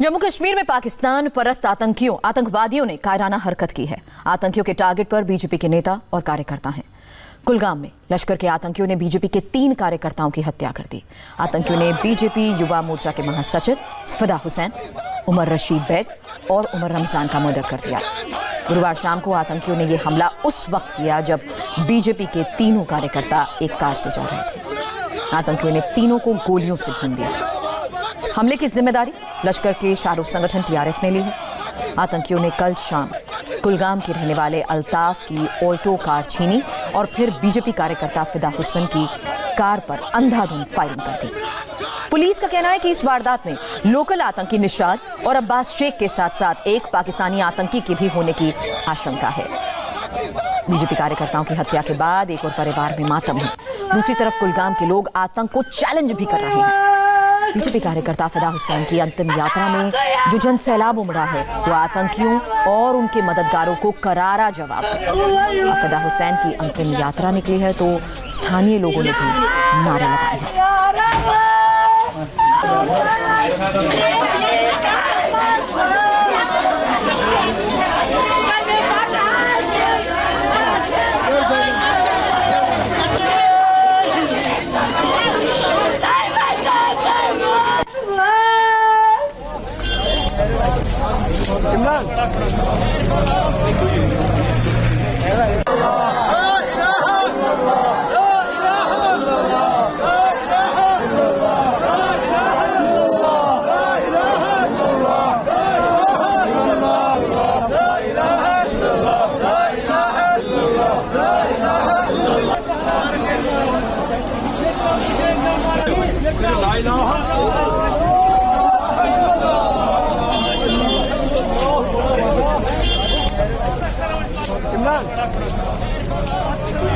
जम्मू कश्मीर में पाकिस्तान परस्त आतंकवादियों ने कायराना हरकत की है। आतंकियों के टारगेट पर बीजेपी के नेता और कार्यकर्ता हैं। कुलगाम में लश्कर के आतंकियों ने बीजेपी के 3 कार्यकर्ताओं की हत्या कर दी। आतंकियों ने बीजेपी युवा मोर्चा के महासचिव फिदा हुसैन, उमर रशीद बेग और उमर रमजान का मर्डर कर दिया। गुरुवार शाम को आतंकियों ने यह हमला उस वक्त किया जब बीजेपी के तीनों कार्यकर्ता एक कार से जा रहे थे। आतंकियों ने तीनों को गोलियों से भून दिया। हमले की जिम्मेदारी लश्कर के शाहरुख संगठन टीआरएफ ने ली है। आतंकियों ने कल शाम कुलगाम के रहने वाले अल्ताफ की ऑल्टो कार छीनी और फिर बीजेपी कार्यकर्ता फिदा हुसैन की कार पर अंधाधुंध फायरिंग कर दी। पुलिस का कहना है कि इस वारदात में लोकल आतंकी निशाद और अब्बास शेख के साथ साथ एक पाकिस्तानी आतंकी के भी होने की आशंका है। बीजेपी कार्यकर्ताओं की हत्या के बाद एक और परिवार में मातम है। दूसरी तरफ कुलगाम के लोग आतंक को चैलेंज भी कर रहे हैं। बीजेपी कार्यकर्ता फिदा हुसैन की अंतिम यात्रा में जो जनसैलाब उमड़ा है वो आतंकियों और उनके मददगारों को करारा जवाब है। फिदा हुसैन की अंतिम यात्रा निकली है तो स्थानीय लोगों ने भी नारे लगाए हैं।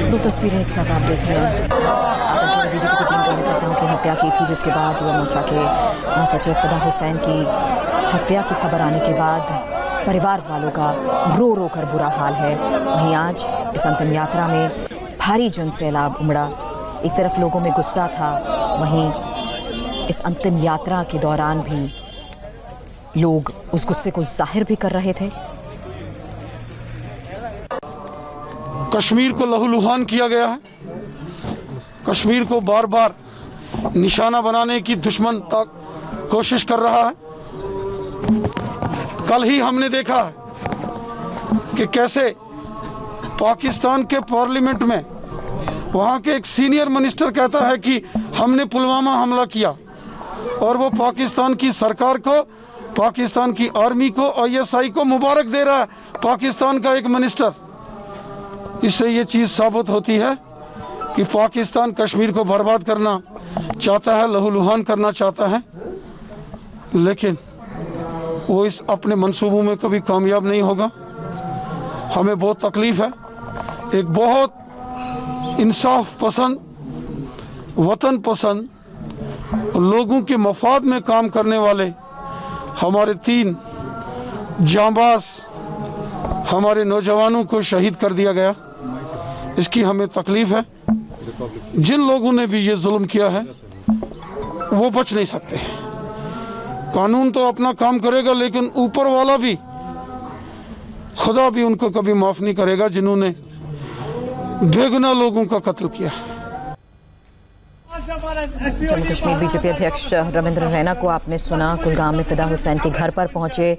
दो तस्वीरें एक साथ आप देख रहे हैं। आतंकियों ने बीजेपी के 3 कार्यकर्ताओं की हत्या की थी, जिसके बाद युवा मोर्चा के महासचिव फिदा हुसैन की हत्या की खबर आने के बाद परिवार वालों का रो रो कर बुरा हाल है। वहीं आज इस अंतिम यात्रा में भारी जनसैलाब उमड़ा। एक तरफ लोगों में गुस्सा था, वहीं इस अंतिम यात्रा के दौरान भी लोग उस गुस्से को जाहिर भी कर रहे थे। कश्मीर को लहूलुहान किया गया है। कश्मीर को बार बार निशाना बनाने की दुश्मन तक कोशिश कर रहा है। कल ही हमने देखा है कि कैसे पाकिस्तान के पार्लियामेंट में वहां के एक सीनियर मिनिस्टर कहता है कि हमने पुलवामा हमला किया, और वो पाकिस्तान की सरकार को, पाकिस्तान की आर्मी को, आईएसआई को मुबारक दे रहा है। पाकिस्तान का एक मिनिस्टर। इससे ये चीज साबित होती है कि पाकिस्तान कश्मीर को बर्बाद करना चाहता है, लहूलुहान करना चाहता है, लेकिन वो इस अपने मंसूबों में कभी कामयाब नहीं होगा। हमें बहुत तकलीफ है। एक बहुत इंसाफ पसंद, वतन पसंद, लोगों के मफाद में काम करने वाले हमारे 3 जांबाज हमारे नौजवानों को शहीद कर दिया गया। इसकी हमें तकलीफ है। जिन लोगों ने भी ये जुल्म किया है वो बच नहीं सकते। कानून तो अपना काम करेगा, लेकिन ऊपर वाला भी, खुदा भी उनको कभी माफ नहीं करेगा जिन्होंने बेगुनाह लोगों का कत्ल किया। जम्मू कश्मीर बीजेपी अध्यक्ष रविंद्र रैना को आपने सुना। कुलगाम में फिदा हुसैन के घर पर पहुंचे,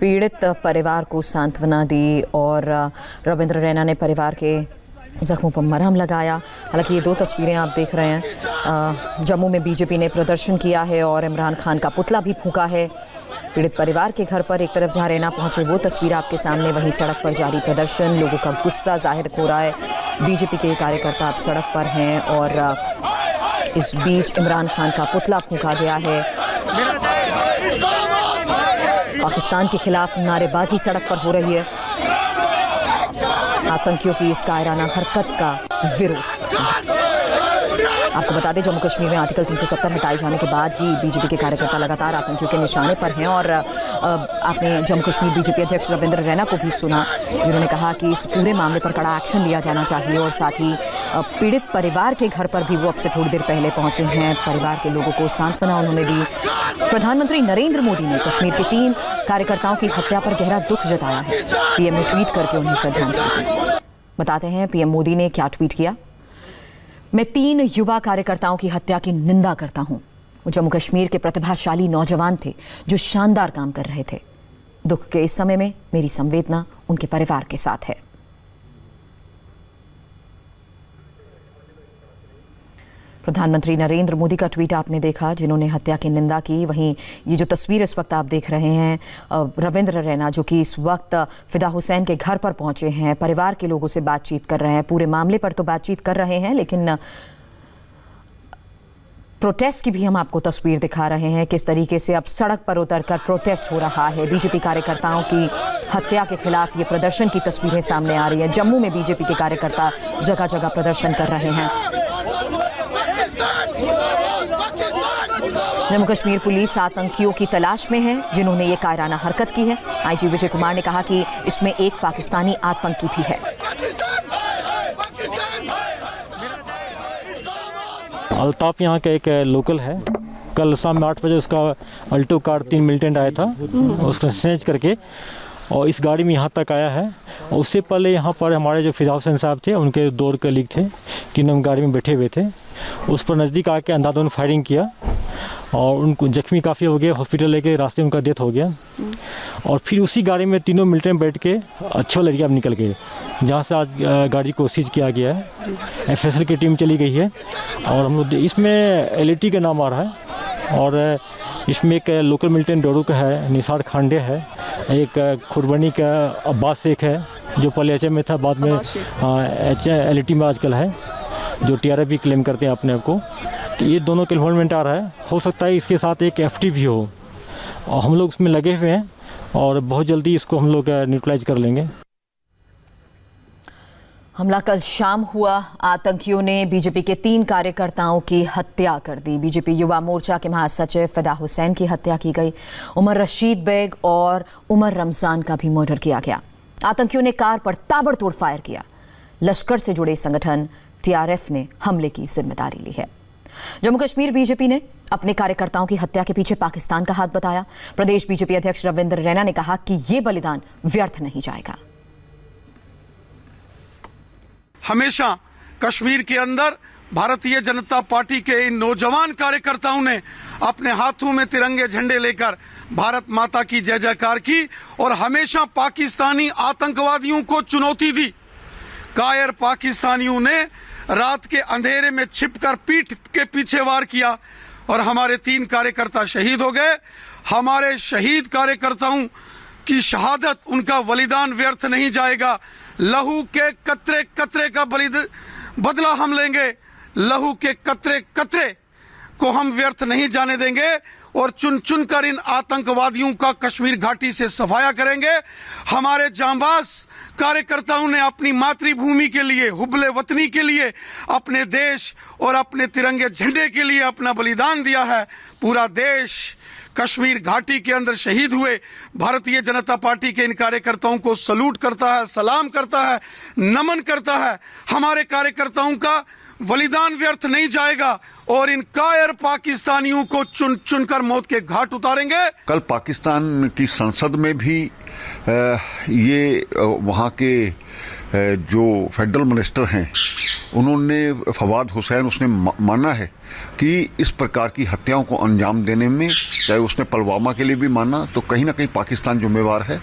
पीड़ित परिवार को सांत्वना दी और रविंद्र रैना ने परिवार के जख्मों पर मरहम लगाया। हालांकि ये 2 तस्वीरें आप देख रहे हैं। जम्मू में बीजेपी ने प्रदर्शन किया है और इमरान खान का पुतला भी फूंका है। पीड़ित परिवार के घर पर एक तरफ जहां रैना पहुंचे वो तस्वीर आपके सामने, वहीं सड़क पर जारी प्रदर्शन, लोगों का गुस्सा जाहिर हो रहा है। बीजेपी के कार्यकर्ता अब सड़क पर हैं और इस बीच इमरान खान का पुतला फूंका गया है। पाकिस्तान के खिलाफ नारेबाजी सड़क पर हो रही है। आतंकियों की इस कायराना हरकत का विरोध। आपको बता दें, जम्मू कश्मीर में आर्टिकल 370 हटाए जाने के बाद ही बीजेपी के कार्यकर्ता लगातार आतंकियों के निशाने पर हैं। और आपने जम्मू कश्मीर बीजेपी अध्यक्ष रविंद्र रैना को भी सुना, जिन्होंने कहा कि इस पूरे मामले पर कड़ा एक्शन लिया जाना चाहिए। और साथ ही पीड़ित परिवार के घर पर भी वो अब से थोड़ी देर पहले पहुंचे हैं। परिवार के लोगों को सांत्वना उन्होंने दी। प्रधानमंत्री नरेंद्र मोदी ने कश्मीर के 3 कार्यकर्ताओं की हत्या पर गहरा दुख जताया है। पीएम ने ट्वीट करके उन्हें श्रद्धांजलि दी। बताते हैं पीएम मोदी ने क्या ट्वीट किया। मैं 3 युवा कार्यकर्ताओं की हत्या की निंदा करता हूं। वो जम्मू कश्मीर के प्रतिभाशाली नौजवान थे जो शानदार काम कर रहे थे। दुख के इस समय में मेरी संवेदना उनके परिवार के साथ है। प्रधानमंत्री नरेंद्र मोदी का ट्वीट आपने देखा, जिन्होंने हत्या की निंदा की। वहीं ये जो तस्वीर इस वक्त आप देख रहे हैं, रविंद्र रैना जो कि इस वक्त फिदा हुसैन के घर पर पहुंचे हैं, परिवार के लोगों से बातचीत कर रहे हैं। पूरे मामले पर तो बातचीत कर रहे हैं, लेकिन प्रोटेस्ट की भी हम आपको तस्वीर दिखा रहे हैं, किस तरीके से अब सड़क पर उतरकर प्रोटेस्ट हो रहा है। बीजेपी कार्यकर्ताओं की हत्या के खिलाफ ये प्रदर्शन की तस्वीरें सामने आ रही है। जम्मू में बीजेपी के कार्यकर्ता जगह जगह प्रदर्शन कर रहे हैं। जम्मू कश्मीर पुलिस आतंकियों की तलाश में है जिन्होंने ये कायराना हरकत की है। आईजी विजय कुमार ने कहा कि इसमें एक पाकिस्तानी आतंकी भी है। अल्ताफ यहाँ का एक लोकल है। कल शाम में 8 बजे उसका अल्टो कार 3 मिलिटेंट आया था, उसको स्नैच करके और इस गाड़ी में यहाँ तक आया है। और उससे पहले यहाँ पर हमारे जो फिदा हुसैन साहब थे, उनके 2 कलीग थे, तीनों गाड़ी में बैठे हुए थे। उस पर नज़दीक आके अंधाधुंध फायरिंग किया और उनको जख्मी काफ़ी हो गए। हॉस्पिटल लेके रास्ते में उनका डेथ हो गया। और फिर उसी गाड़ी में तीनों मिलिटेंट बैठ के अच्छे वाले एरिया में निकल गए, जहाँ से आज गाड़ी को सीज किया गया है। एफएसएल की टीम चली गई है और हम लोग इसमें एलईटी का नाम आ रहा है। और इसमें एक लोकल मिलिटेंट डोरू का है, निसार खांडे है, एक खुरबनी का अब्बास शेख है जो पहले एचएम में था, बाद में एलईटी में आजकल है, जो टीआरएफ भी क्लेम करते हैं अपने आप को। तो ये दोनों का इन्वॉल्वमेंट आ रहा है। हो सकता है इसके साथ एक एफटी भी हो और हम लोग इसमें लगे हुए हैं और बहुत जल्दी इसको हम लोग न्यूट्रलाइज कर लेंगे। हमला कल शाम हुआ। आतंकियों ने बीजेपी के 3 कार्यकर्ताओं की हत्या कर दी। बीजेपी युवा मोर्चा के महासचिव फिदा हुसैन की हत्या की गई। उमर रशीद बेग और उमर रमजान का भी मर्डर किया गया। आतंकियों ने कार पर ताबड़तोड़ फायर किया। लश्कर से जुड़े संगठन टीआरएफ ने हमले की जिम्मेदारी ली है। जम्मू कश्मीर बीजेपी ने अपने कार्यकर्ताओं की हत्या के पीछे पाकिस्तान का हाथ बताया। प्रदेश बीजेपी अध्यक्ष रविंद्र रैना ने कहा कि ये बलिदान व्यर्थ नहीं जाएगा। हमेशा कश्मीर के अंदर भारतीय जनता पार्टी के इन नौजवान कार्यकर्ताओं ने अपने हाथों में तिरंगे झंडे लेकर भारत माता की जय जयकार की और हमेशा पाकिस्तानी आतंकवादियों को चुनौती दी। कायर पाकिस्तानियों ने रात के अंधेरे में छिपकर पीठ के पीछे वार किया और हमारे 3 कार्यकर्ता शहीद हो गए। हमारे शहीद कार्यकर्ताओं की शहादत, उनका बलिदान व्यर्थ नहीं जाएगा। लहू के कतरे कतरे का बदला हम लेंगे। लहू के कतरे कतरे को हम व्यर्थ नहीं जाने देंगे और चुन चुन कर इन आतंकवादियों का कश्मीर घाटी से सफाया करेंगे। हमारे जांबाज कार्यकर्ताओं ने अपनी मातृभूमि के लिए, हुब्बे वतनी के लिए, अपने देश और अपने तिरंगे झंडे के लिए अपना बलिदान दिया है। पूरा देश कश्मीर घाटी के अंदर शहीद हुए भारतीय जनता पार्टी के इन कार्यकर्ताओं को सलूट करता है, सलाम करता है, नमन करता है। हमारे कार्यकर्ताओं का बलिदान व्यर्थ नहीं जाएगा और इन कायर पाकिस्तानियों को चुन चुन कर मौत के घाट उतारेंगे। कल पाकिस्तान की संसद में भी ये वहाँ के जो फेडरल मिनिस्टर हैं उन्होंने, फवाद हुसैन, उसने माना है कि इस प्रकार की हत्याओं को अंजाम देने में, चाहे उसने पुलवामा के लिए भी माना, तो कहीं ना कहीं पाकिस्तान जिम्मेवार है।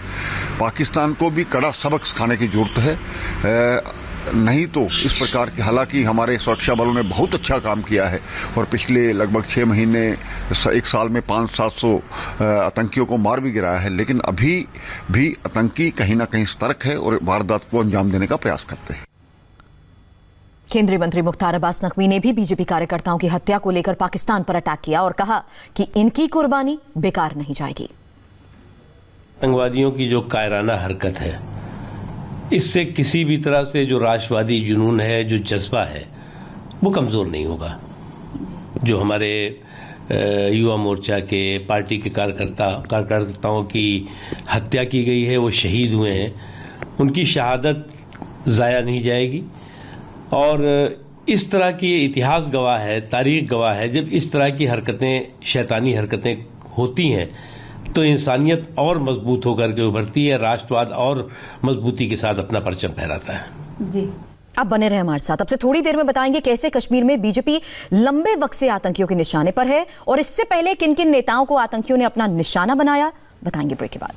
पाकिस्तान को भी कड़ा सबक सिखाने की जरूरत है। नहीं तो इस प्रकार की, हालांकि हमारे सुरक्षा बलों ने बहुत अच्छा काम किया है और पिछले लगभग 6 महीने, 1 साल में 500-700 आतंकियों को मार भी गिराया है, लेकिन अभी भी आतंकी कहीं ना कहीं सतर्क है और वारदात को अंजाम देने का प्रयास करते हैं। केंद्रीय मंत्री मुख्तार अब्बास नकवी ने भी बीजेपी कार्यकर्ताओं की हत्या को लेकर पाकिस्तान पर अटैक किया और कहा कि इनकी कुर्बानी बेकार नहीं जाएगी। आतंकवादियों की जो कायराना हरकत है, इससे किसी भी तरह से जो राष्ट्रवादी जुनून है, जो जज्बा है, वो कमजोर नहीं होगा। जो हमारे युवा मोर्चा के पार्टी के कार्यकर्ताओं की हत्या की गई है, वो शहीद हुए हैं, उनकी शहादत ज़ाया नहीं जाएगी। और इस तरह की इतिहास गवाह है, तारीख गवाह है, जब इस तरह की हरकतें, शैतानी हरकतें होती हैं तो इंसानियत और मजबूत होकर के उभरती है, राष्ट्रवाद और मजबूती के साथ अपना परचम फहराता है। जी, आप बने रहे हमारे साथ। अब से थोड़ी देर में बताएंगे कैसे कश्मीर में बीजेपी लंबे वक्त से आतंकियों के निशाने पर है और इससे पहले किन किन नेताओं को आतंकियों ने अपना निशाना बनाया, बताएंगे ब्रेक के बाद।